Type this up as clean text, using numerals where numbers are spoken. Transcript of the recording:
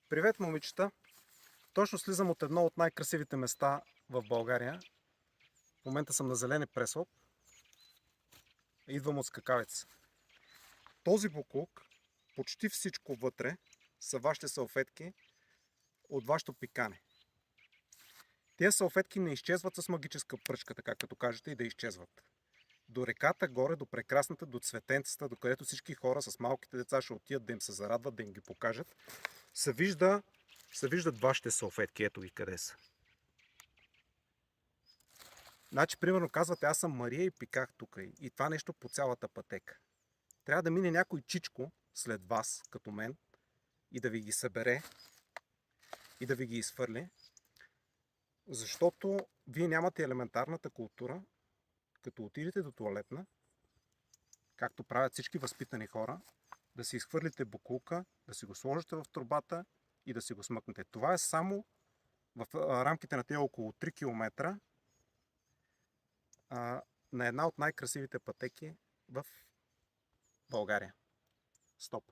Привет, момичета! Точно слизам от едно от най-красивите места в България. В момента съм на Зелени Преслав. Идвам от скакавица. Този боклук, почти всичко вътре, са вашите салфетки от вашето пикане. Тези салфетки не изчезват с магическа пръчка, така като кажете, и да изчезват. До реката, горе, до прекрасната, до цветенцата, до където всички хора с малките деца ще отидат да им се зарадват, да им ги покажат, се виждат вашите салфетки. Ето ги къде са. Значи, примерно казвате, аз съм Мария и пиках тук. И това нещо по цялата пътека. Трябва да мине някой чичко след вас, като мен, и да ви ги събере и да ви ги изхвърли. Защото вие нямате елементарната култура, като отидете до тоалетна, както правят всички възпитани хора, да си изхвърлите боклука, да си го сложите в торбата и да си го смъкнете. Това е само в рамките на тези около 3 км на една от най-красивите пътеки в България. Стоп!